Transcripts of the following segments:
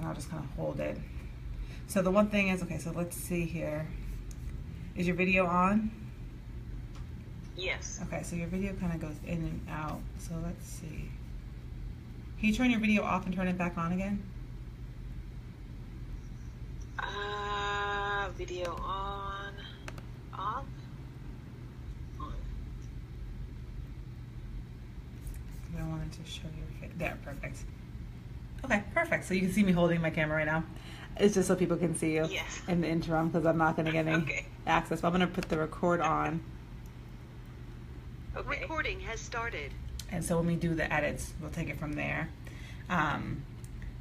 I'll just kind of hold it. So the one thing is, okay, so let's see here. Is your video on? Yes. Okay, so your video kind of goes in and out. So let's see. Can you turn your video off and turn it back on again? Video on, off, on. I wanted to show your face. There, perfect. Okay, perfect. So you can see me holding my camera right now. It's just so people can see you in the interim because I'm not going to get any access. But I'm going to put the record on. Okay. Recording has started. And so when we do the edits, we'll take it from there.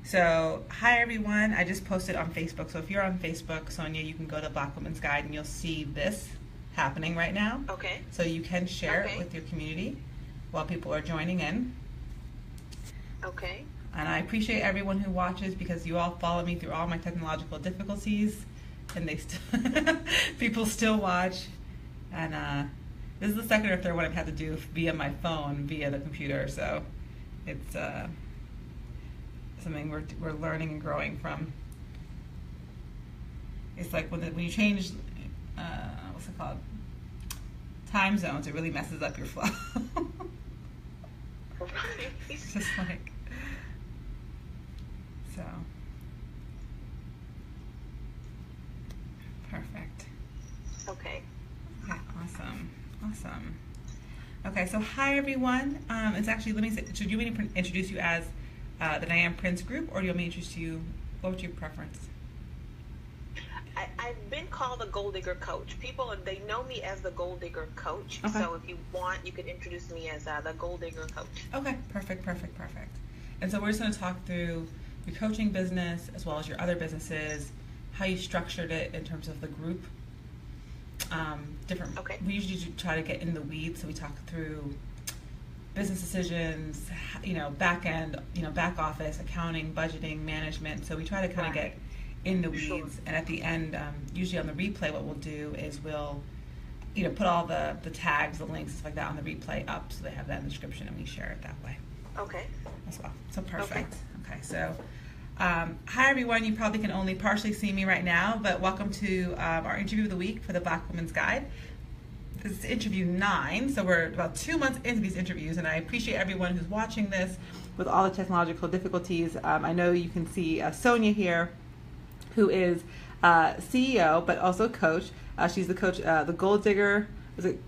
So, hi everyone. I just posted on Facebook. So if you're on Facebook, Sonya, you can go to Black Women's Guide and you'll see this happening right now. Okay. So you can share it with your community while people are joining in. Okay. And I appreciate everyone who watches because you all follow me through all my technological difficulties, and they still people still watch. And this is the second or third one I've had to do via my phone, via the computer. So it's something we're learning and growing from. It's like when you change what's it called, time zones, it really messes up your flow. It's just like so. Perfect. Okay. Okay. Awesome. Okay. So hi everyone. It's actually, let me say, should you want me to introduce you as the Diane Prince Group, or do you want me to introduce you? What would your preference? I've been called a Gold Digger Coach. People, they know me as the Gold Digger Coach. Okay. So if you want, you could introduce me as the Gold Digger Coach. Okay, perfect. And so we're just going to talk through your coaching business as well as your other businesses, how you structured it in terms of the group. Okay. We usually try to get in the weeds, so we talk through business decisions, back end, back office, accounting, budgeting, management. So we try to kind of get in the weeds. Sure. And at the end, usually on the replay, what we'll do is we'll, put all the tags, the links, stuff like that on the replay up, so they have that in the description, and we share it that way. Okay. As well. So perfect. Okay. So, hi everyone. You probably can only partially see me right now, but welcome to our interview of the week for the Black Women's Guide. This is interview 9, so we're about 2 months into these interviews, and I appreciate everyone who's watching this with all the technological difficulties. I know you can see Sonya here, who is CEO, but also coach. She's the coach, the Gold Digger, I'm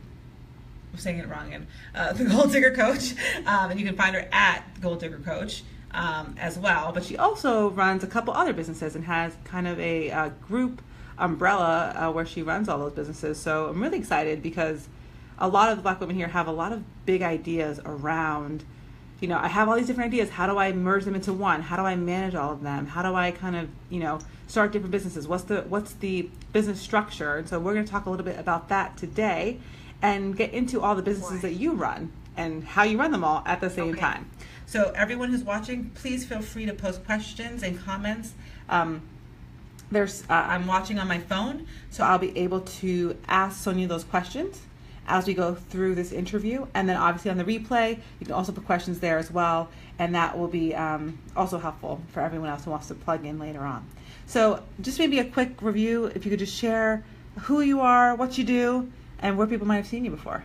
saying it wrong again, the Gold Digger Coach, and you can find her at Gold Digger Coach as well, but she also runs a couple other businesses and has kind of a group umbrella where she runs all those businesses. So I'm really excited because a lot of the Black women here have a lot of big ideas around, I have all these different ideas. How do I merge them into one? How do I manage all of them? How do I kind of, start different businesses? What's the business structure? And so we're going to talk a little bit about that today and get into all the businesses that you run and how you run them all at the same time. So everyone who's watching, please feel free to post questions and comments. I'm watching on my phone, so I'll be able to ask Sonya those questions as we go through this interview. And then obviously on the replay, you can also put questions there as well, and that will be also helpful for everyone else who wants to plug in later on. So just maybe a quick review, if you could just share who you are, what you do, and where people might have seen you before.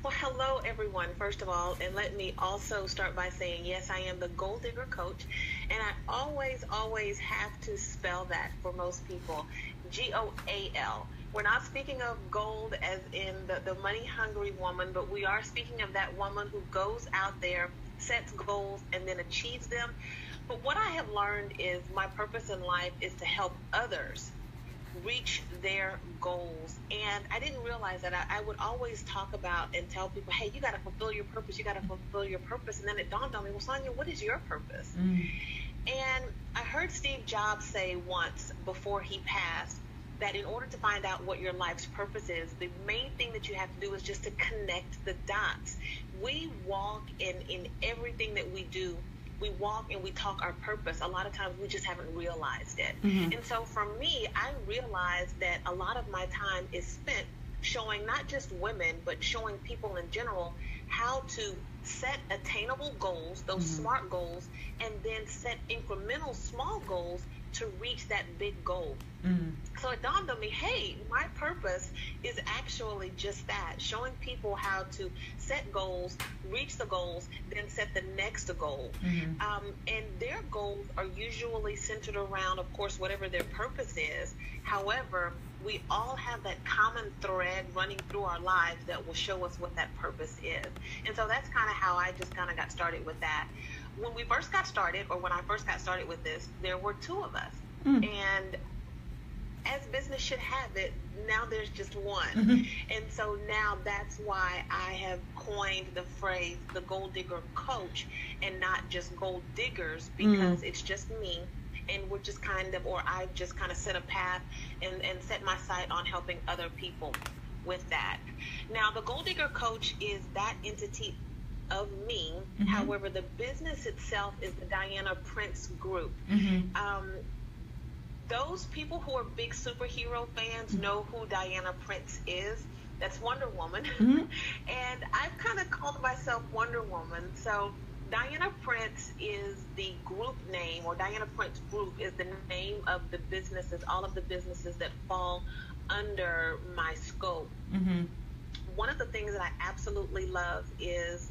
Well, hello everyone, first of all, and let me also start by saying, yes, I am the Gold Digger Coach, and I always have to spell that for most people, G-O-A-L. We're not speaking of gold as in the money-hungry woman, but we are speaking of that woman who goes out there, sets goals, and then achieves them. But what I have learned is my purpose in life is to help others reach their goals. And I didn't realize that I would always talk about and tell people, hey, you got to fulfill your purpose. You got to fulfill your purpose. And then it dawned on me, well, Sonya, what is your purpose? And I heard Steve Jobs say once before he passed that in order to find out what your life's purpose is, the main thing that you have to do is just to connect the dots. We walk in everything that we do. We walk and we talk our purpose. A lot of times we just haven't realized it. And so for me, I realized that a lot of my time is spent showing not just women, but showing people in general how to set attainable goals, those smart goals, and then set incremental small goals to reach that big goal. So it dawned on me, hey, my purpose is actually just that, showing people how to set goals, reach the goals, then set the next goal. And their goals are usually centered around, of course, whatever their purpose is. However, we all have that common thread running through our lives that will show us what that purpose is. And so that's kind of how I just kind of got started with that. When we first got started, or when I first got started with this, there were two of us. And as business should have it, now there's just one. And so now that's why I have coined the phrase the gold digger coach, and not just gold diggers, because it's just me. And we're just kind of, or I've just kind of set a path and set my sight on helping other people with that. Now, the Gold Digger Coach is that entity of me. However, the business itself is the Diana Prince Group. Those people who are big superhero fans know who Diana Prince is. That's Wonder Woman. And I've kind of called myself Wonder Woman. So Diana Prince is the group name, or Diana Prince Group is the name of the businesses, all of the businesses that fall under my scope. One of the things that I absolutely love is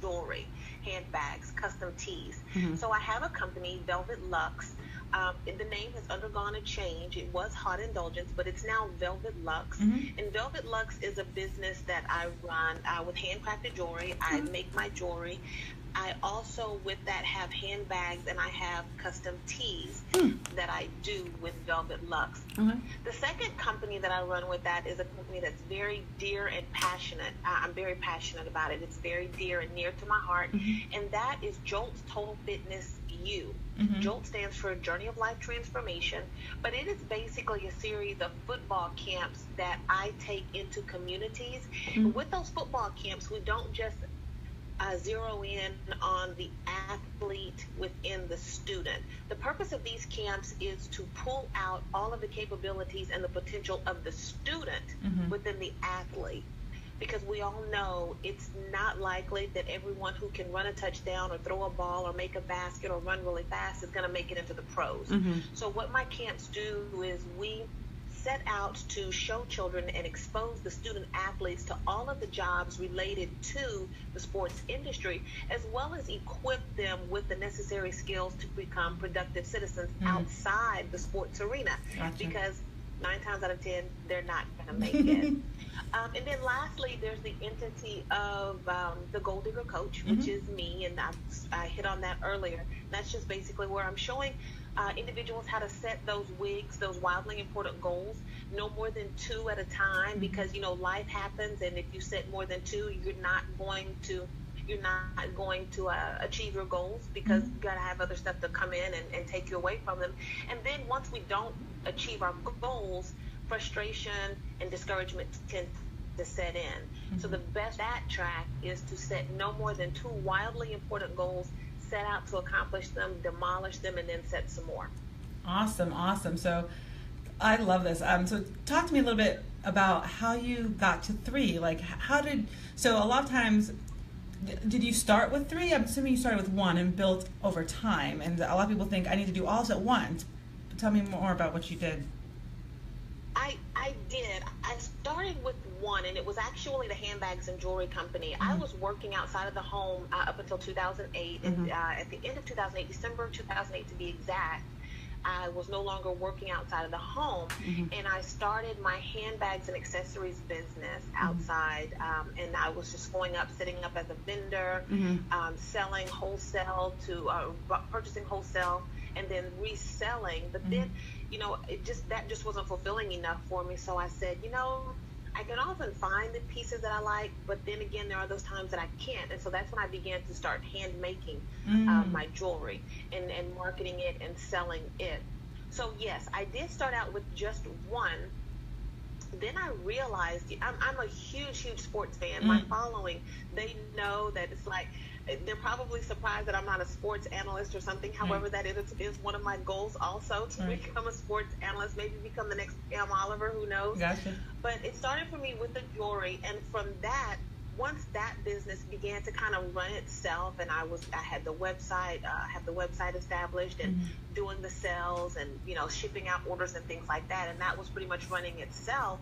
jewelry, handbags, custom tees. So I have a company, Velvet Luxe. The name has undergone a change. It was Hot Indulgence, but it's now Velvet Luxe. And Velvet Luxe is a business that I run with handcrafted jewelry. I make my jewelry. I also, with that, have handbags, and I have custom tees that I do with Velvet Luxe. The second company that I run with that is a company that's very dear and passionate. I'm very passionate about it. It's very dear and near to my heart, and that is Jolt's Total Fitness U. Jolt stands for Journey of Life Transformation, but it is basically a series of football camps that I take into communities. And with those football camps, we don't just zero in on the athlete within the student. The purpose of these camps is to pull out all of the capabilities and the potential of the student within the athlete. Because we all know it's not likely that everyone who can run a touchdown or throw a ball or make a basket or run really fast is going to make it into the pros. So what my camps do is we set out to show children and expose the student athletes to all of the jobs related to the sports industry, as well as equip them with the necessary skills to become productive citizens outside the sports arena. Because 9 times out of 10, they're not going to make it. And then lastly, there's the entity of the Gold Digger Coach, which is me, and I hit on that earlier. That's just basically where I'm showing individuals how to set those WIGs, those wildly important goals, no more than 2 at a time, because, you know, life happens, and if you set more than 2, you're not going to achieve your goals, because you got to have other stuff to come in and take you away from them. And then once we don't achieve our goals, frustration and discouragement tend to set in. So the best that track is to set no more than 2 wildly important goals, set out to accomplish them, demolish them, and then set some more. Awesome. So I love this. So talk to me a little bit about how you got to 3. Like, so a lot of times, did you start with 3? I'm assuming you started with 1 and built over time. And a lot of people think I need to do all this at once. But tell me more about what you did. I did. I started with 1, and it was actually the handbags and jewelry company. I was working outside of the home up until 2008. And at the end of 2008, December 2008 to be exact, I was no longer working outside of the home. And I started my handbags and accessories business outside. And I was just setting up as a vendor, selling wholesale to purchasing wholesale and then reselling. But then, you know, that just wasn't fulfilling enough for me. So I said, you know, I can often find the pieces that I like, but then again, there are those times that I can't. And so that's when I began to start hand making my jewelry and marketing it and selling it. So yes, I did start out with just 1. Then I realized I'm a huge sports fan. My following, they know that it's like, they're probably surprised that I'm not a sports analyst or something. However, that is one of my goals also, to become a sports analyst, maybe become the next Pam Oliver, who knows. Gotcha. But it started for me with the jewelry, and from that, once that business began to kind of run itself, and I had the website established and doing the sales and, you know, shipping out orders and things like that, and that was pretty much running itself,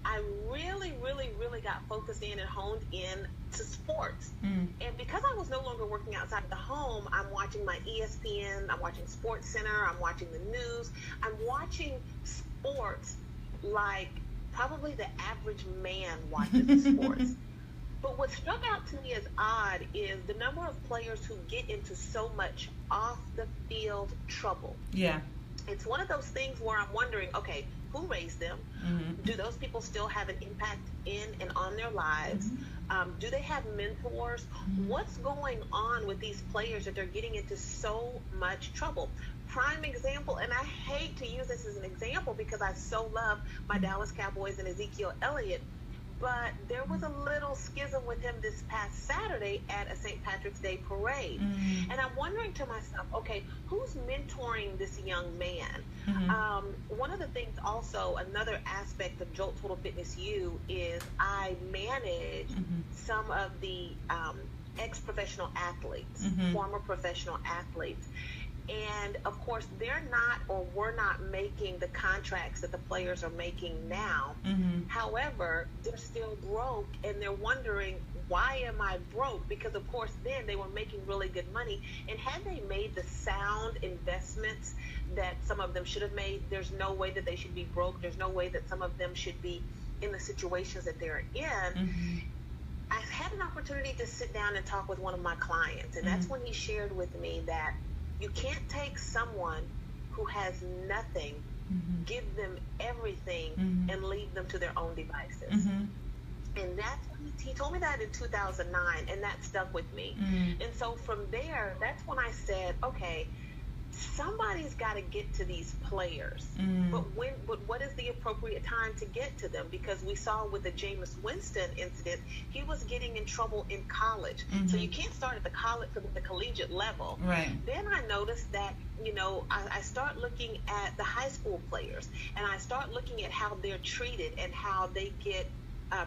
I really, really, really got focused in and honed in to sports. And because I was no longer working outside of the home, I'm watching my ESPN, I'm watching Sports Center, I'm watching the news, I'm watching sports like probably the average man watches sports. But what struck out to me as odd is the number of players who get into so much off the field trouble. Yeah. It's one of those things where I'm wondering, okay, who raised them? Do those people still have an impact in and on their lives? Do they have mentors? What's going on with these players that they're getting into so much trouble? Prime example, and I hate to use this as an example because I so love my Dallas Cowboys and Ezekiel Elliott, but there was a little schism with him this past Saturday at a St. Patrick's Day parade. And I'm wondering to myself, okay, who's mentoring this young man? One of the things also, another aspect of Jolt Total Fitness U is I manage some of the ex-professional athletes, former professional athletes. And of course, they're not or were not making the contracts that the players are making now. However, they're still broke and they're wondering, why am I broke? Because of course, then they were making really good money. And had they made the sound investments that some of them should have made, there's no way that they should be broke. There's no way that some of them should be in the situations that they're in. I had an opportunity to sit down and talk with one of my clients. And that's when he shared with me that you can't take someone who has nothing, give them everything, and leave them to their own devices. And he told me that in 2009, and that stuck with me. And so from there, that's when I said, okay, somebody's got to get to these players. But what is the appropriate time to get to them? Because we saw with the Jameis Winston incident, he was getting in trouble in college. So you can't start at the collegiate level. Right. Then I noticed that, you know, I start looking at the high school players, and I start looking at how they're treated and how they get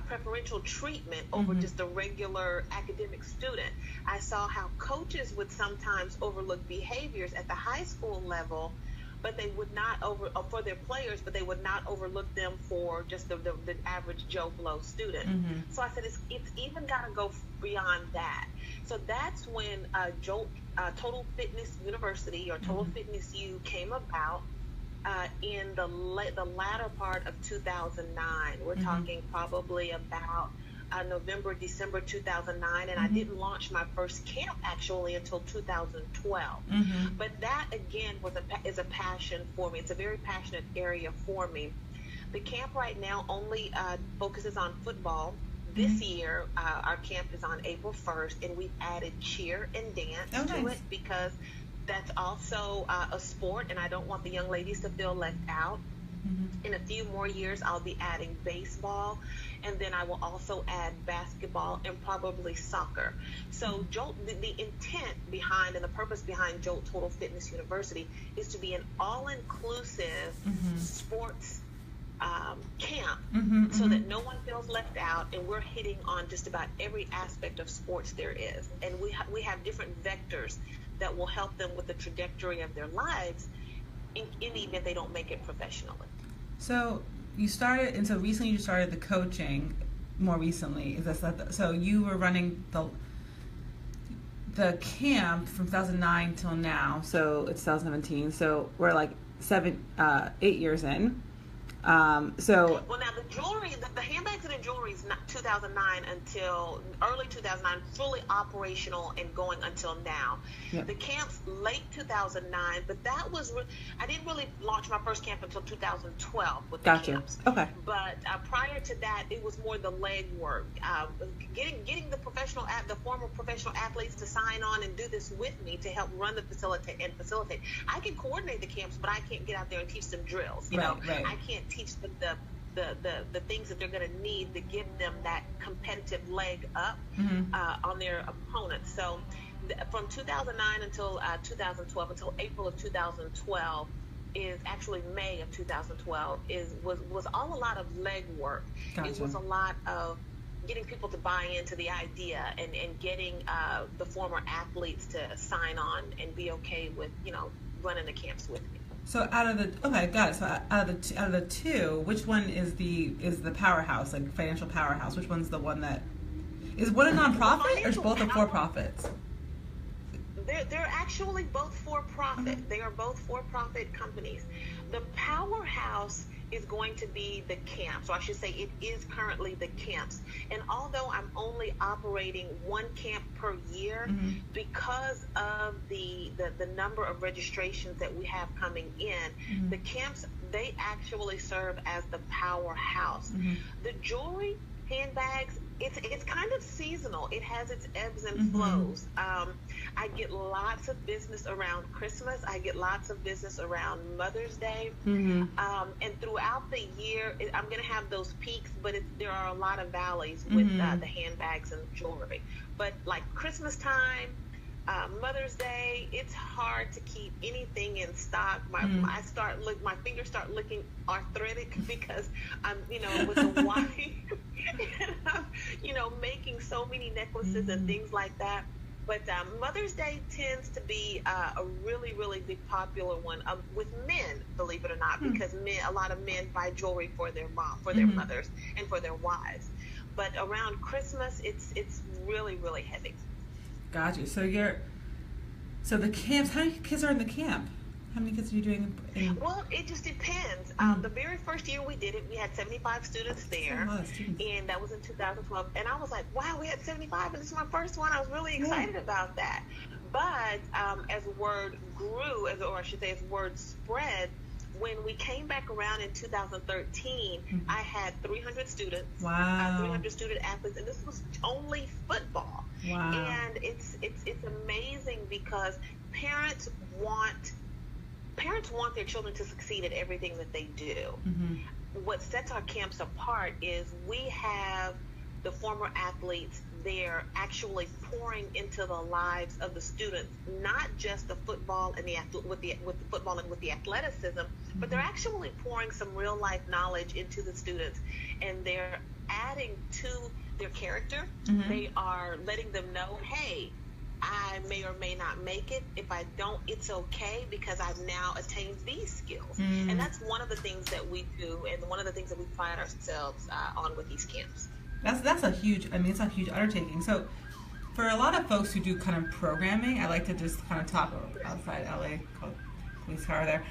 preferential treatment over just a regular academic student. I saw how coaches would sometimes overlook behaviors at the high school level, but they would not for their players, but they would not overlook them for just the average Joe Blow student. So I said, it's even got to go beyond that. So that's when Total Fitness University, or Total Fitness U, came about. In the latter part of 2009. We're talking probably about November, December 2009, and I didn't launch my first camp actually until 2012. But that again is a passion for me. It's a very passionate area for me. The camp right now only focuses on football. This year, our camp is on April 1st, and we've added cheer and dance to it because that's also a sport, and I don't want the young ladies to feel left out. In a few more years, I'll be adding baseball, and then I will also add basketball and probably soccer. So the intent behind and the purpose behind Jolt Total Fitness University is to be an all-inclusive sports camp so that no one feels left out, and we're hitting on just about every aspect of sports there is. And we have different vectors that will help them with the trajectory of their lives in the event they don't make it professionally. So you started, and so recently you started the coaching more recently. So you were running the camp from 2009 till now, so it's 2017. So we're like 8 years in. Well, now the jewelry, the handbags and the jewelry is not 2009 until early 2009, fully operational and going until now. Yep. The camp's late 2009, but that was I didn't really launch my first camp until 2012 with the camps. Okay. But prior to that, it was more the leg work, getting the former professional athletes to sign on and do this with me to help run the facilitate. I can coordinate the camps, but I can't get out there and teach them drills. You know, I can't teach them the things that they're going to need to give them that competitive leg up on their opponents. So from 2009 until 2012, until April of 2012, is actually May of 2012 was all a lot of leg work. Gotcha. It was a lot of getting people to buy into the idea, and getting the former athletes to sign on and be okay with, running the camps with me. So got it. So out of the two, which one is the powerhouse, like financial powerhouse? Which one's the one that is one a nonprofit, or is both a for-profits? They're actually both for-profit. Okay. They are both for-profit companies. The powerhouse is going to be the camps, or I should say it is currently the camps. And although I'm only operating one camp per year, because of the number of registrations that we have coming in, the camps, they actually serve as the powerhouse. The jewelry, handbags, it's kind of seasonal. It has its ebbs and flows. I get lots of business around Christmas. I get lots of business around Mother's Day. And throughout the year, I'm going to have those peaks, but there are a lot of valleys with the handbags and jewelry. But like Christmas time, Mother's Day, it's hard to keep anything in stock. My fingers start looking arthritic because I'm, with the wife, and I'm, making so many necklaces and things like that. But Mother's Day tends to be a really, really big popular one with men, believe it or not, because a lot of men buy jewelry for their mom, for their mothers, and for their wives. But around Christmas, it's really, really heavy. Got you. So the camps, how many kids are in the camp? How many kids are you doing? Well, it just depends. The very first year we did it, we had 75 students there, and that was in 2012. And I was like, wow, we had 75, and this is my first one. I was really excited about that. But as word grew, or I should say as word spread, when we came back around in 2013, I had 300 students, 300 student athletes, and this was only football. Wow. And it's amazing because parents want their children to succeed at everything that they do. What sets our camps apart is we have the former athletes there actually pouring into the lives of the students, not just the football and with the football and with the athleticism, but they're actually pouring some real life knowledge into the students, and they're adding to their character. They are letting them know, hey, I may or may not make it. If I don't, it's okay, because I've now attained these skills. And that's one of the things that we do, and one of the things that we pride ourselves on with these camps. That's a huge, it's a huge undertaking. So for a lot of folks who do kind of programming, I like to just kind of talk outside LA, police car there,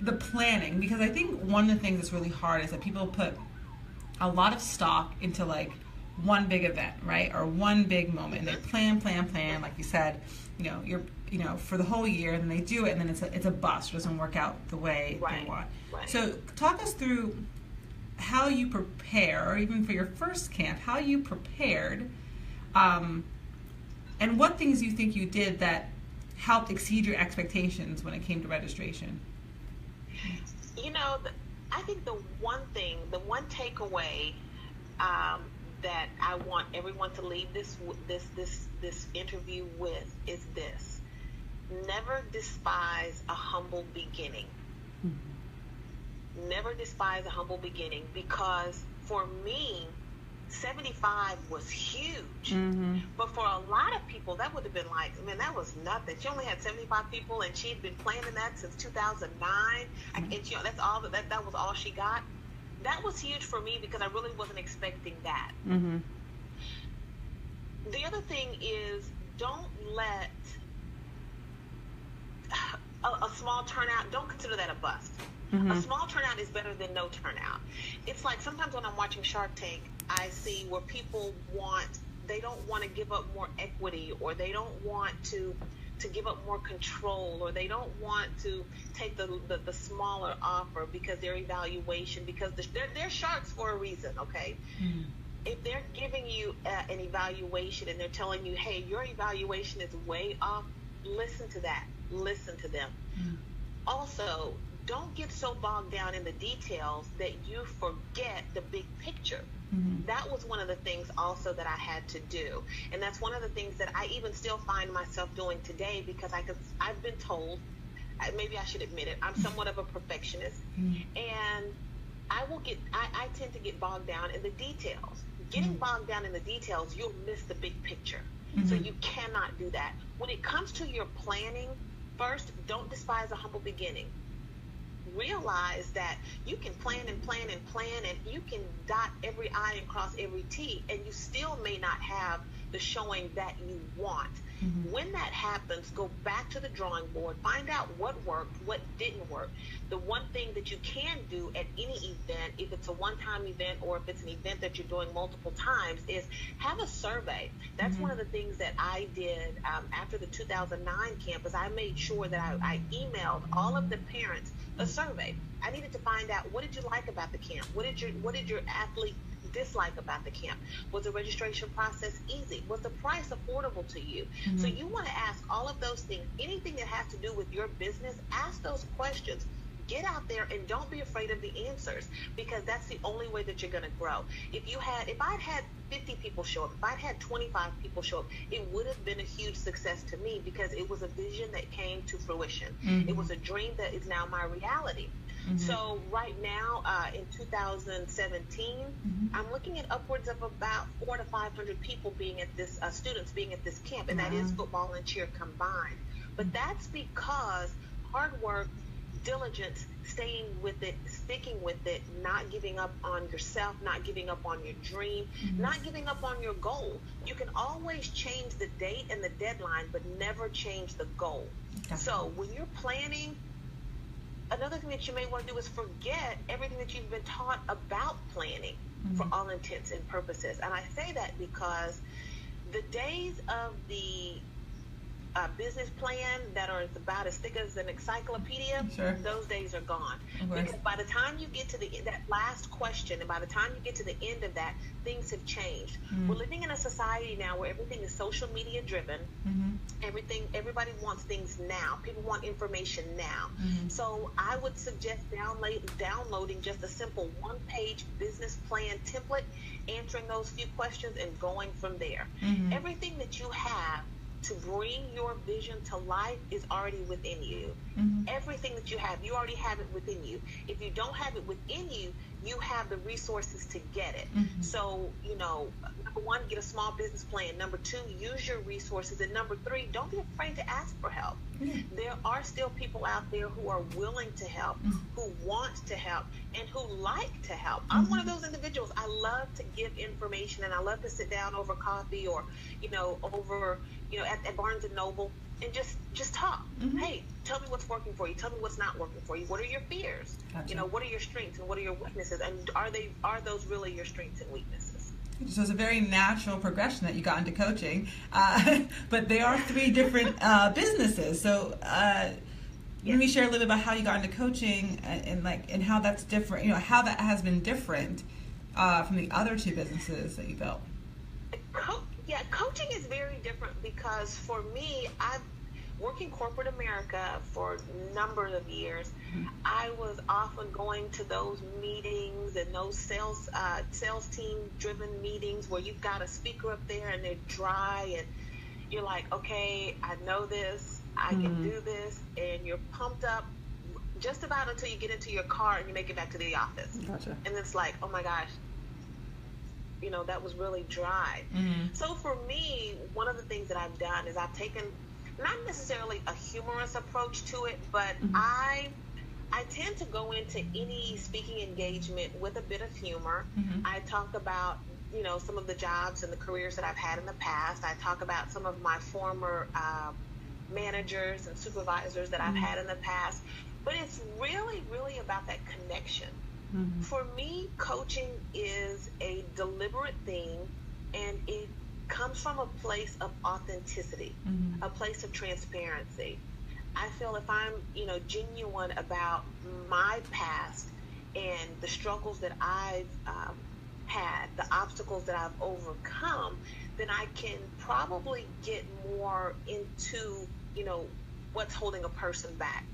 the planning, because I think one of the things that's really hard is that people put a lot of stock into like one big event, right? Or one big moment. They plan, like you said, for the whole year, and they do it, and then it's a bust. It doesn't work out the way they want. Right. So talk us through how you prepare, or even for your first camp, how you prepared, and what things you think you did that helped exceed your expectations when it came to registration. I think the one takeaway that I want everyone to leave this interview with is this: never despise a humble beginning. Never despise a humble beginning, because for me, 75 was huge. But for a lot of people, that would have been like, man, that was nothing. She only had 75 people, and she'd been planning that since 2009. And that's all that was all she got. That was huge for me because I really wasn't expecting that. The other thing is, don't let a small turnout, don't consider that a bust. A small turnout is better than no turnout. It's like sometimes when I'm watching Shark Tank, I see where people they don't want to give up more equity, or they don't want to give up more control, or they don't want to take the smaller offer because their evaluation, because they're sharks for a reason, okay? If they're giving you an evaluation and they're telling you, hey, your evaluation is way off, listen to that. Listen to them. Also, don't get so bogged down in the details that you forget the big picture. That was one of the things also that I had to do. And that's one of the things that I even still find myself doing today, because I've been told, maybe I should admit it, I'm somewhat of a perfectionist. And I tend to get bogged down in the details. getting bogged down in the details, you'll miss the big picture. So you cannot do that. When it comes to your planning, first, don't despise a humble beginning. Realize that you can plan and plan and plan, and you can dot every I and cross every T, and you still may not have the showing that you want. When that happens, go back to the drawing board, find out what worked, what didn't work. The one thing that you can do at any event, if it's a one-time event or if it's an event that you're doing multiple times, is have a survey. That's one of the things that I did after the 2009 campus. I made sure that I emailed all of the parents a survey. I needed to find out, what did you like about the camp? What did your athlete dislike about the camp? Was the registration process easy? Was the price affordable to you? So you want to ask all of those things. Anything that has to do with your business, ask those questions. Get out there and don't be afraid of the answers, because that's the only way that you're going to grow. If I'd had 50 people show up, if I'd had 25 people show up, it would have been a huge success to me, because it was a vision that came to fruition. It was a dream that is now my reality. So right now, in 2017, I'm looking at upwards of about 400 to 500 people being at this, students being at this camp, and that is football and cheer combined. But that's because hard work, diligence, staying with it, sticking with it, not giving up on yourself, not giving up on your dream, not giving up on your goal. You can always change the date and the deadline, but never change the goal. So when you're planning, another thing that you may want to do is forget everything that you've been taught about planning for all intents and purposes. And I say that because the days of the business plan that are about as thick as an encyclopedia, those days are gone. Because by the time you get to that last question, and by the time you get to the end of that, things have changed. We're living in a society now where everything is social media driven. Everybody wants things now. People want information now. So I would suggest downloading just a simple one-page business plan template, answering those few questions, and going from there. Everything that you have to bring your vision to life is already within you. Everything that you have, you already have it within you. If you don't have it within you, you have the resources to get it. So, number one, get a small business plan. Number two, use your resources. And number three, don't be afraid to ask for help. There are still people out there who are willing to help, who want to help, and who like to help. I'm one of those individuals. I love to give information, and I love to sit down over coffee or, over, at Barnes and Noble, and just talk. Hey, tell me what's working for you. Tell me what's not working for you. What are your fears? What are your strengths and what are your weaknesses? And are those really your strengths and weaknesses? So it's a very natural progression that you got into coaching, but they are three different businesses. So let me share a little bit about how you got into coaching and how that's different. How that has been different from the other two businesses that you built. Coaching is very different because for me, I've worked in corporate America for a number of years. I was often going to those meetings and those sales team driven meetings where you've got a speaker up there and they're dry and you're like, okay, I know this, I can do this, and you're pumped up just about until you get into your car and you make it back to the office. And it's like, oh my gosh, that was really dry. So for me, one of the things that I've done is I've taken not necessarily a humorous approach to it, but I tend to go into any speaking engagement with a bit of humor. I talk about, some of the jobs and the careers that I've had in the past. I talk about some of my former managers and supervisors that I've had in the past. But it's really, really about that connection. For me, coaching is a deliberate thing, and it comes from a place of authenticity, a place of transparency. I feel if I'm, genuine about my past and the struggles that I've had, the obstacles that I've overcome, then I can probably get more into, what's holding a person back.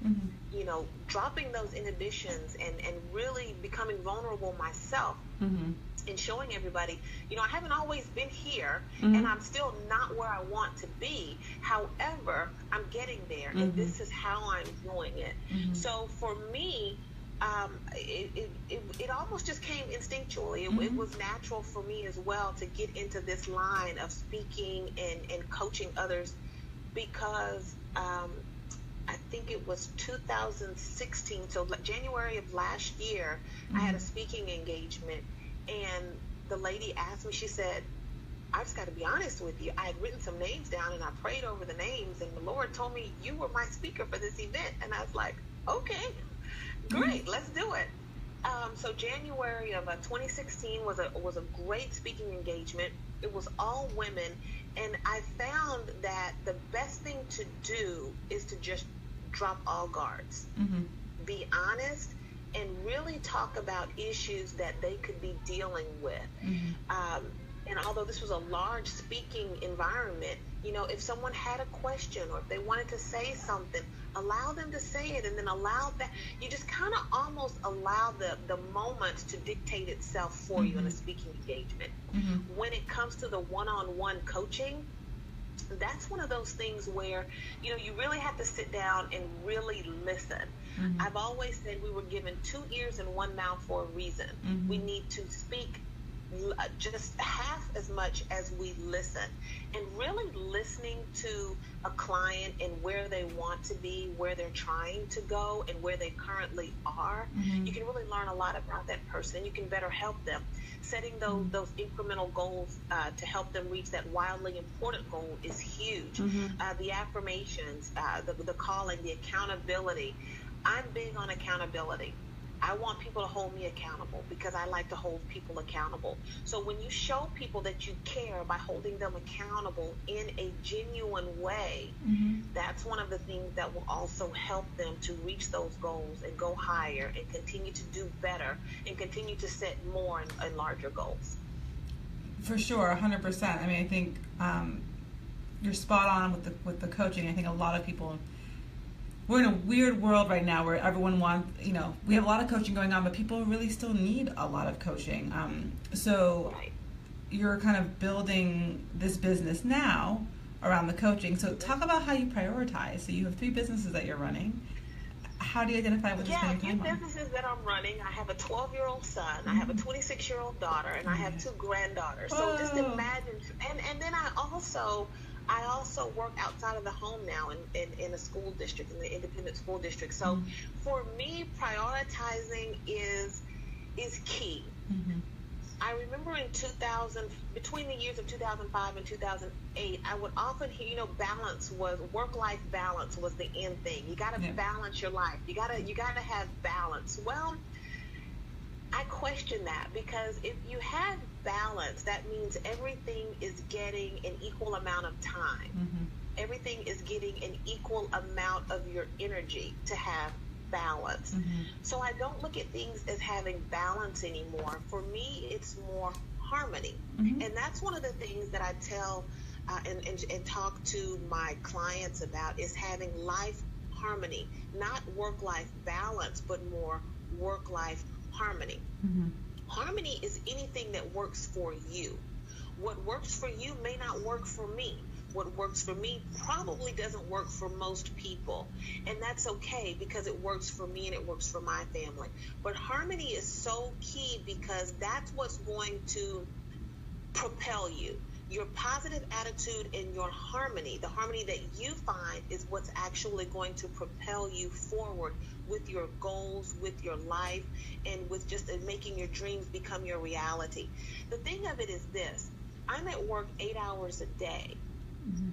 Dropping those inhibitions and really becoming vulnerable myself and showing everybody, I haven't always been here and I'm still not where I want to be. However, I'm getting there and this is how I'm doing it. So for me, it almost just came instinctually. It was natural for me as well to get into this line of speaking and coaching others because I think it was 2016, so January of last year, I had a speaking engagement, and the lady asked me, she said, I just got to be honest with you. I had written some names down and I prayed over the names, and the Lord told me you were my speaker for this event. And I was like, okay, great, let's do it. So January of 2016 was a great speaking engagement. It was all women, and I found that the best thing to do is to just drop all guards, be honest, and really talk about issues that they could be dealing with. And although this was a large speaking environment, you know, if someone had a question or if they wanted to say something, allow them to say it, and then allow that. You just kind of almost allow the moment to dictate itself for you in a speaking engagement. When it comes to the one-on-one coaching, that's one of those things where, you know, you really have to sit down and really listen. I've always said we were given 2 ears and 1 mouth for a reason. We need to speak just half as much as we listen, and really listening to a client and where they want to be, where they're trying to go, and where they currently are. You can really learn a lot about that person. You can better help them. Setting those incremental goals to help them reach that wildly important goal is huge. The affirmations, the calling, the accountability. I'm big on accountability. I want people to hold me accountable because I like to hold people accountable. So when you show people that you care by holding them accountable in a genuine way, that's one of the things that will also help them to reach those goals and go higher and continue to do better and continue to set more and larger goals. For sure, 100%. I mean, I think you're spot on with the coaching. I think a lot of people, we're in a weird world right now where everyone wants, you know, we have a lot of coaching going on, but people really still need a lot of coaching. So you're kind of building this business now around the coaching. So talk about how you prioritize. So you have 3 businesses that you're running. How do you identify what you're spending time on? Yeah, businesses that I'm running. I have a 12-year-old son. I have a 26-year-old daughter, and I have 2 granddaughters. Whoa. So just imagine. And then I also work outside of the home now in a school district, in the independent school district. So for me, prioritizing is key. I remember in 2000, between the years of 2005 and 2008, I would often hear, you know, work-life balance was the end thing. You got to balance your life. You got to have balance. Well, I question that, because if you have balance, that means everything is getting an equal amount of time. Everything is getting an equal amount of your energy to have balance. So I don't look at things as having balance anymore. For me, it's more harmony. And that's one of the things that I tell and talk to my clients about, is having life harmony, not work-life balance, but more work-life harmony. Harmony is anything that works for you. What works for you may not work for me. What works for me probably doesn't work for most people, and that's okay, because it works for me and it works for my family. But harmony is so key, because that's what's going to propel you. Your positive attitude and your harmony, the harmony that you find, is what's actually going to propel you forward with your goals, with your life, and with just making your dreams become your reality. The thing of it is this: I'm at work 8 hours a day.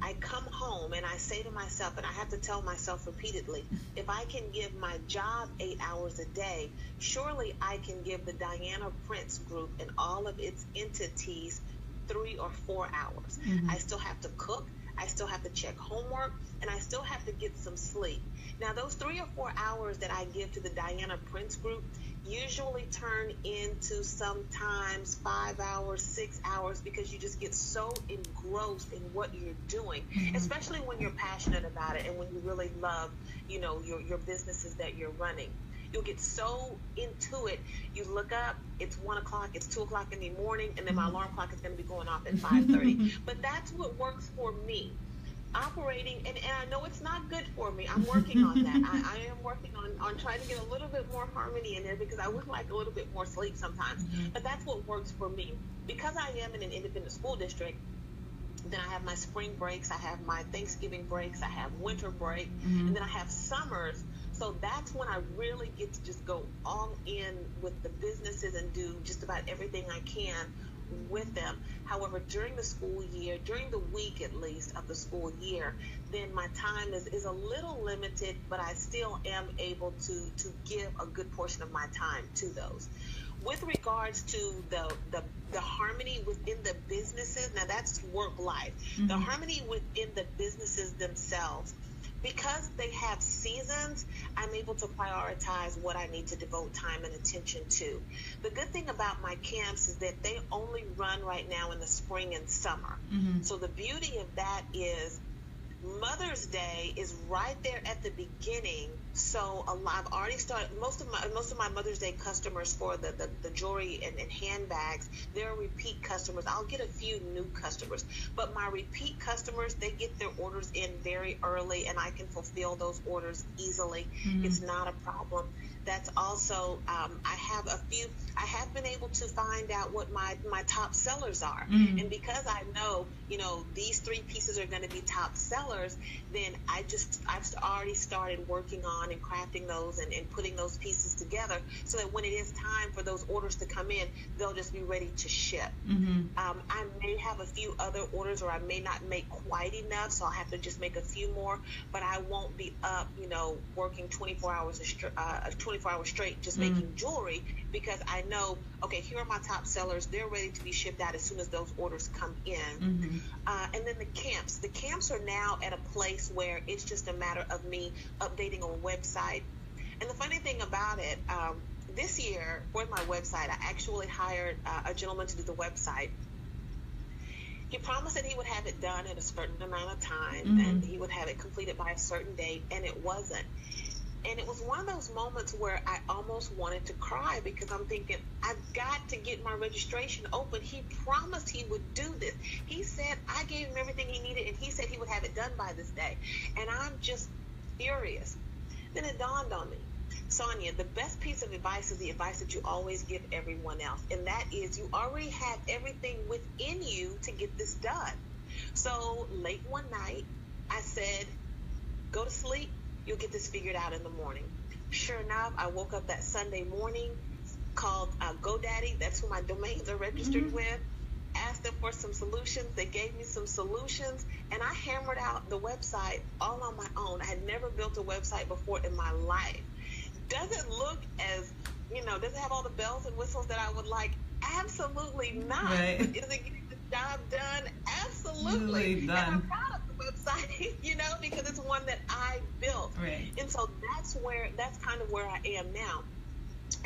I come home and I say to myself, and I have to tell myself repeatedly, if I can give my job 8 hours a day, surely I can give the Diana Prince Group and all of its entities 3 or 4 hours. I still have to cook, I still have to check homework, and I still have to get some sleep. Now, those 3 or 4 hours that I give to the Diana Prince Group usually turn into sometimes 5 hours, 6 hours, because you just get so engrossed in what you're doing, especially when you're passionate about it and when you really love, you know, your businesses that you're running. You'll get so into it, you look up, it's 1 o'clock, it's 2 o'clock in the morning, and then my alarm clock is going to be going off at 5:30. But that's what works for me. operating, and I know it's not good for me. I'm working on that. I am working on trying to get a little bit more harmony in there, because I would like a little bit more sleep sometimes. But that's what works for me. Because I am in an independent school district, then I have my spring breaks, I have my Thanksgiving breaks, I have winter break, and then I have summers. So that's when I really get to just go all in with the businesses and do just about everything I can with them. However, during the school year, during the week at least of the school year, then my time is a little limited, but I still am able to give a good portion of my time to those. With regards to the harmony within the businesses, now that's work life. The harmony within the businesses themselves, because they have seasons, I'm able to prioritize what I need to devote time and attention to. The good thing about my camps is that they only run right now in the spring and summer. So the beauty of that is Mother's Day is right there at the beginning. So I've already started. Most of my Mother's Day customers for the jewelry and handbags, they're repeat customers. I'll get a few new customers, but my repeat customers, they get their orders in very early, and I can fulfill those orders easily. It's not a problem. That's also I have been able to find out what my top sellers are, and because I know these 3 pieces are going to be top sellers, then I've already started working on and crafting those and putting those pieces together, so that when it is time for those orders to come in, they'll just be ready to ship. I may have a few other orders, or I may not make quite enough, so I'll have to just make a few more, but I won't be up working 24 hours straight just making jewelry, because I know, okay, here are my top sellers. They're ready to be shipped out as soon as those orders come in. And then the camps are now at a place where it's just a matter of me updating a website. And the funny thing about it, this year for my website, I actually hired a gentleman to do the website. He promised that he would have it done in a certain amount of time, and he would have it completed by a certain date, and it wasn't. And it was one of those moments where I almost wanted to cry, because I'm thinking, I've got to get my registration open. He promised he would do this. He said I gave him everything he needed, and he said he would have it done by this day. And I'm just furious. Then it dawned on me, Sonya, the best piece of advice is the advice that you always give everyone else. And that is, you already have everything within you to get this done. So late one night, I said, go to sleep. You'll get this figured out in the morning. Sure enough, I woke up that Sunday morning, called GoDaddy. That's who my domains are registered with. Asked them for some solutions. They gave me some solutions, and I hammered out the website all on my own. I had never built a website before in my life. Does it look as, does it have all the bells and whistles that I would like? Absolutely not. Right. Is it getting the job done? Absolutely. Done. And I'm proud of the website, because it's one that I built. Right. And so that's kind of where I am now.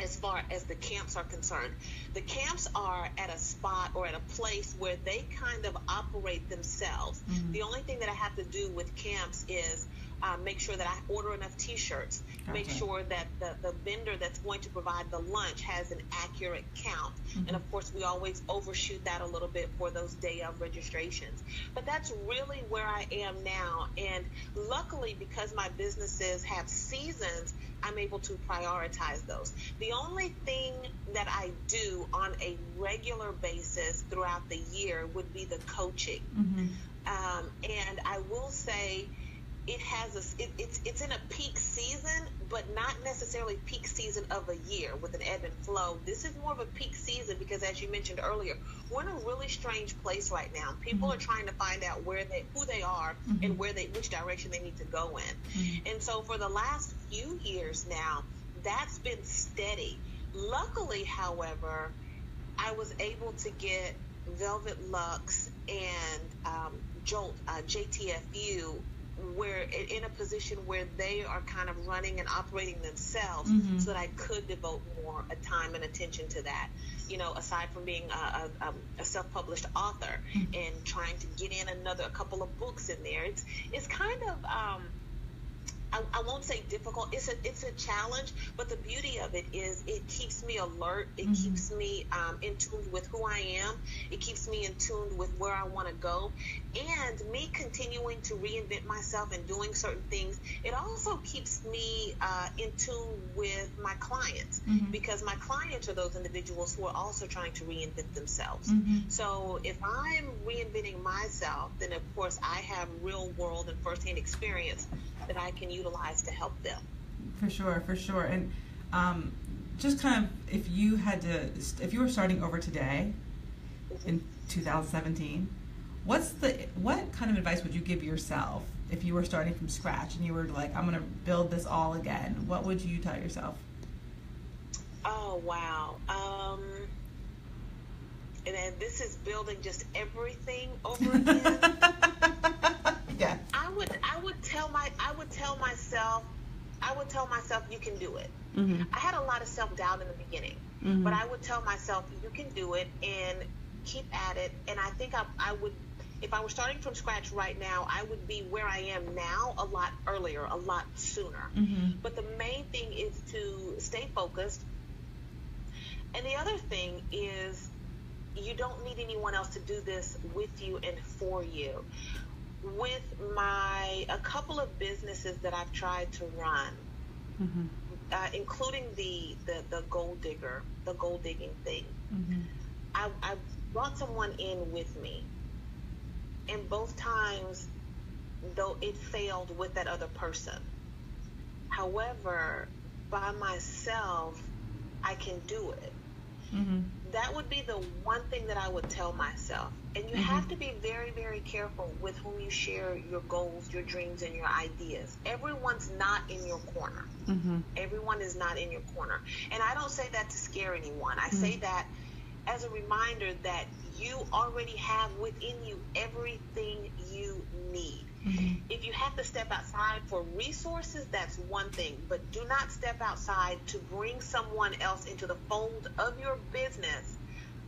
As far as the camps are concerned, the camps are at a spot or at a place where they kind of operate themselves. The only thing that I have to do with camps is make sure that I order enough T-shirts, make sure that the vendor that's going to provide the lunch has an accurate count. And of course, we always overshoot that a little bit for those day of registrations. But that's really where I am now. And luckily, because my businesses have seasons, I'm able to prioritize those. The only thing that I do on a regular basis throughout the year would be the coaching. And I will say, it's in a peak season, but not necessarily peak season of a year with an ebb and flow. This is more of a peak season because, as you mentioned earlier, we're in a really strange place right now. People are trying to find out who they are and which direction they need to go in. And so for the last few years now, that's been steady. Luckily, however, I was able to get Velvet Luxe and Jolt, JTFU, where in a position where they are kind of running and operating themselves, so that I could devote more time and attention to that. Aside from being a self-published author and trying to get in a couple of books in there, it's kind of I I won't say difficult. It's a challenge, but the beauty of it is it keeps me alert. It keeps me in tune with who I am. It keeps me in tune with where I want to go, and me continuing to reinvent myself and doing certain things. It also keeps me in tune with my clients, because my clients are those individuals who are also trying to reinvent themselves. So if I'm reinventing myself, then of course I have real world and firsthand experience that I can utilize to help them. For sure. And just kind of, if you were starting over today in 2017, what kind of advice would you give yourself if you were starting from scratch and you were like, I'm going to build this all again? What would you tell yourself? Oh, wow. And this is building just everything over again. Yeah. I would tell myself you can do it. I had a lot of self-doubt in the beginning, but I would tell myself you can do it and keep at it. And I think I would, if I were starting from scratch right now, I would be where I am now a lot earlier, a lot sooner. But the main thing is to stay focused. And the other thing is you don't need anyone else to do this with you and for you. With a couple of businesses that I've tried to run, including the gold digging thing, I brought someone in with me, and both times, though it failed with that other person. However, by myself, I can do it. That would be the one thing that I would tell myself. And you have to be very, very careful with whom you share your goals, your dreams, and your ideas. Everyone's not in your corner. Everyone is not in your corner. And I don't say that to scare anyone. I say that as a reminder that you already have within you everything you need. If you have to step outside for resources, that's one thing, but do not step outside to bring someone else into the fold of your business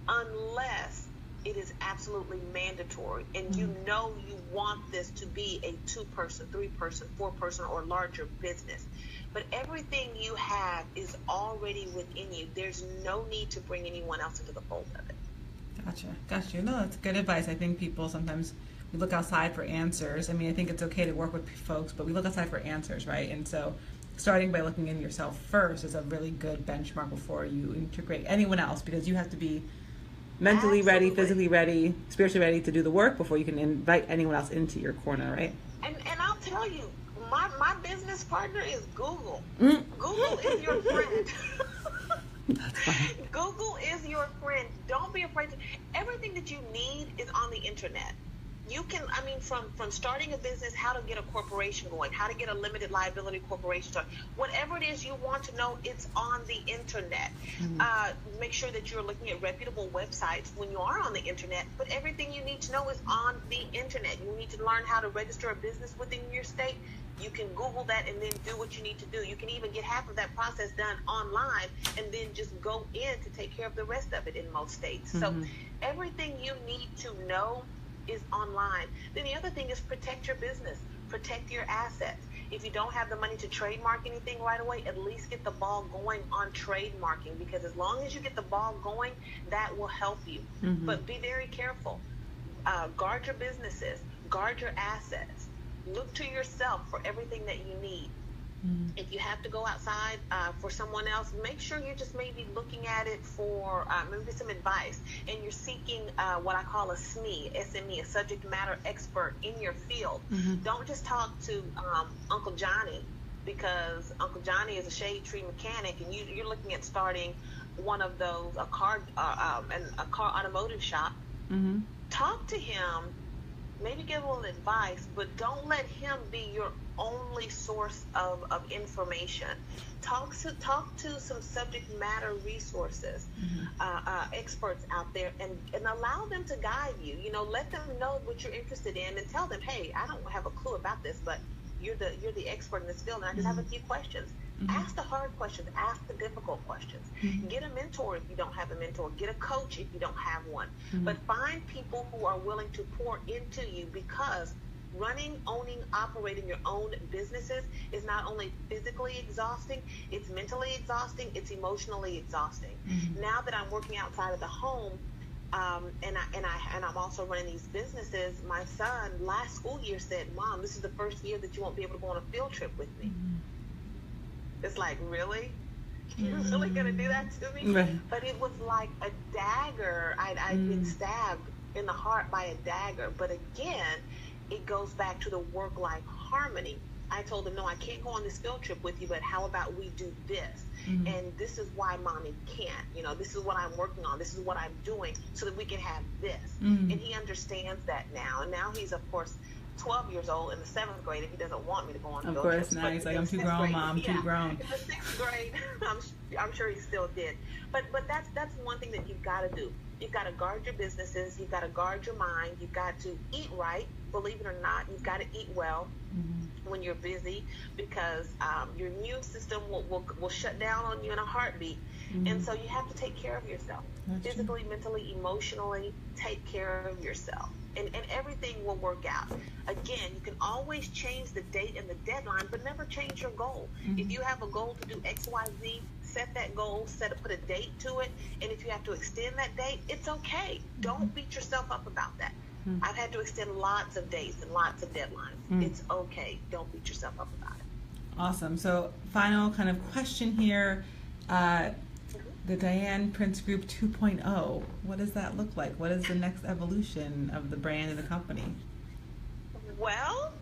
unless it is absolutely mandatory and you know you want this to be a 2-person, 3-person, 4-person or larger business. But everything you have is already within you. There's no need to bring anyone else into the fold of it. Gotcha. No, that's good advice. I think people sometimes, we look outside for answers. I mean, I think it's okay to work with folks, but we look outside for answers, right? And so starting by looking in yourself first is a really good benchmark before you integrate anyone else, because you have to be mentally ready, physically ready, spiritually ready to do the work before you can invite anyone else into your corner, right? And I'll tell you, my business partner is Google. Google is your friend. That's fine. Google is your friend. Don't be afraid. Everything that you need is on the internet. You can, from starting a business, how to get a corporation going, how to get a limited liability corporation started, whatever it is you want to know, it's on the internet. Make sure that you're looking at reputable websites when you are on the internet, but everything you need to know is on the internet. You need to learn how to register a business within your state. You can Google that and then do what you need to do. You can even get half of that process done online and then just go in to take care of the rest of it in most states. So everything you need to know is online. Then the other thing is protect your business, protect your assets. If you don't have the money to trademark anything right away, at least get the ball going on trademarking, because as long as you get the ball going, that will help you. But be very careful. Guard your businesses, guard your assets. Look to yourself for everything that you need. If you have to go outside for someone else, make sure you're just maybe looking at it for maybe some advice, and you're seeking what I call a SME, a subject matter expert in your field. Don't just talk to Uncle Johnny, because Uncle Johnny is a shade tree mechanic, and you're looking at starting one of those, a car automotive shop. Talk to him. Maybe give a little advice, but don't let him be your only source of information. Talk to some subject matter resources, experts out there, and allow them to guide you. Let them know what you're interested in, and tell them, hey, I don't have a clue about this, but you're the expert in this field, and I just have a few questions. Ask the hard questions. Ask the difficult questions. Get a mentor if you don't have a mentor. Get a coach if you don't have one. But find people who are willing to pour into you, because running, owning, operating your own businesses is not only physically exhausting, it's mentally exhausting, it's emotionally exhausting. Now that I'm working outside of the home, and I'm also running these businesses, my son last school year said, "Mom, this is the first year that you won't be able to go on a field trip with me." It's like, really? You're really going to do that to me? Right. But it was like a dagger. I'd been stabbed in the heart by a dagger. But again, it goes back to the work-life harmony. I told him, no, I can't go on this field trip with you, but how about we do this? And this is why mommy can't. You know, this is what I'm working on. This is what I'm doing so that we can have this. And he understands that now. And now he's, of course, 12 years old in the 7th grade, and he doesn't want me to go on field trips. Of course, now he's like, I'm too grown, Mom, too grown. In the 6th grade, I'm sure he still did. But that's one thing that you've got to do. You've got to guard your businesses. You've got to guard your mind. You've got to eat right. Believe it or not, you've got to eat well when you're busy, because your immune system will shut down on you in a heartbeat. And so you have to take care of yourself. That's physically, mentally, emotionally. Take care of yourself. And everything will work out. Again, you can always change the date and the deadline, but never change your goal. If you have a goal to do X, Y, Z, set that goal, put a date to it. And if you have to extend that date, it's okay. Don't beat yourself up about that. I've had to extend lots of dates and lots of deadlines. It's okay. Don't beat yourself up about it. Awesome. So final kind of question here. The Diane Prince Group 2.0, what does that look like? What is the next evolution of the brand and the company? Well,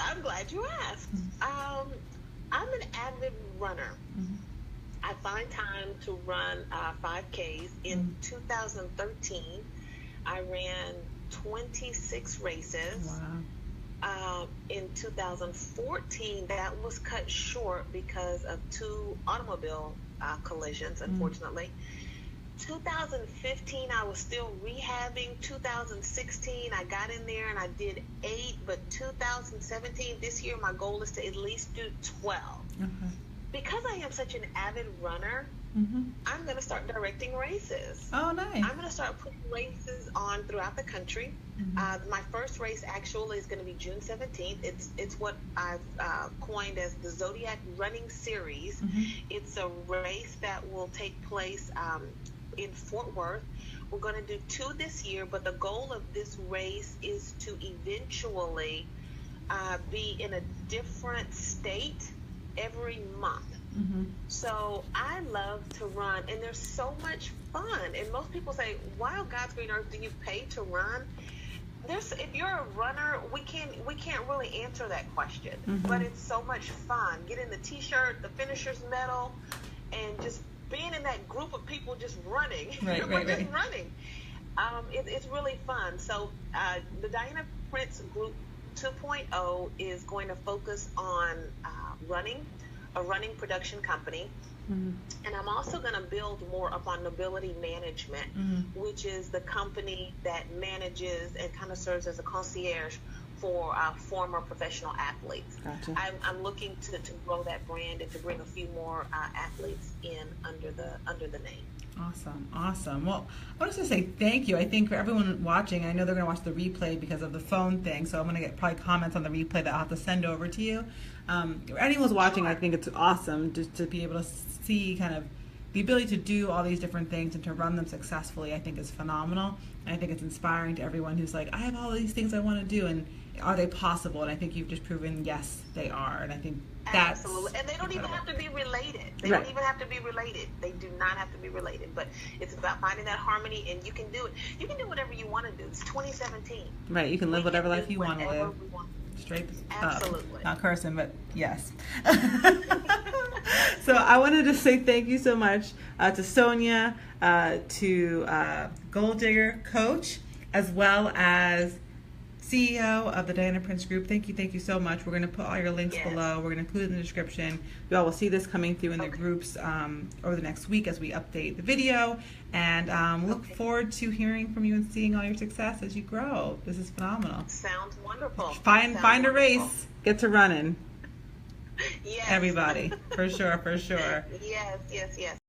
I'm glad you asked. I'm an avid runner. I find time to run 5Ks. In 2013, I ran 26 races. Wow. In 2014, that was cut short because of 2 automobile collisions, unfortunately. 2015, I was still rehabbing. 2016, I got in there and I did 8. But 2017, this year, my goal is to at least do 12. Because I am such an avid runner, I'm going to start directing races. Oh, nice. I'm going to start putting races on throughout the country. My first race actually is going to be June 17th. It's what I've coined as the Zodiac Running Series. It's a race that will take place in Fort Worth. We're going to do 2 this year, but the goal of this race is to eventually be in a different state every month. So I love to run, and there's so much fun. And most people say, why on God's green earth do you pay to run? If you're a runner, we can't really answer that question. But it's so much fun. Getting the t-shirt, the finisher's medal, and just being in that group of people just running. Running. It's really fun. So the Diana Prince Group 2.0 is going to focus on running, a running production company. And I'm also going to build more upon Nobility Management, which is the company that manages and kind of serves as a concierge for former professional athletes. Gotcha. I'm looking to grow that brand and to bring a few more athletes in under the name. Awesome. Well, I want to say thank you. I think for everyone watching, I know they're going to watch the replay because of the phone thing, so I'm going to get probably comments on the replay that I'll have to send over to you. Anyone's watching, I think it's awesome just to be able to see kind of the ability to do all these different things and to run them successfully. I think is phenomenal. And I think it's inspiring to everyone who's like, I have all these things I want to do, and are they possible? And I think you've just proven, yes, they are. And I think that's absolutely. And they don't incredible. even have to be related. They don't even have to be related. They do not have to be related. But it's about finding that harmony, and you can do it. You can do whatever you want to do. It's 2017. Right. You can live whatever life you want to live. Straight Absolutely. Up. Not cursing, but yes. So I wanted to say thank you so much to Sonya, to Gold Digger Coach, as well as CEO of the Diana Prince Group. Thank you so much. We're going to put all your links below. We're going to include it in the description. You all will see this coming through in the groups over the next week as we update the video. And look forward to hearing from you and seeing all your success as you grow. This is phenomenal. Sounds wonderful. Find a race. Get to running. Yes. Everybody. For sure. Yes.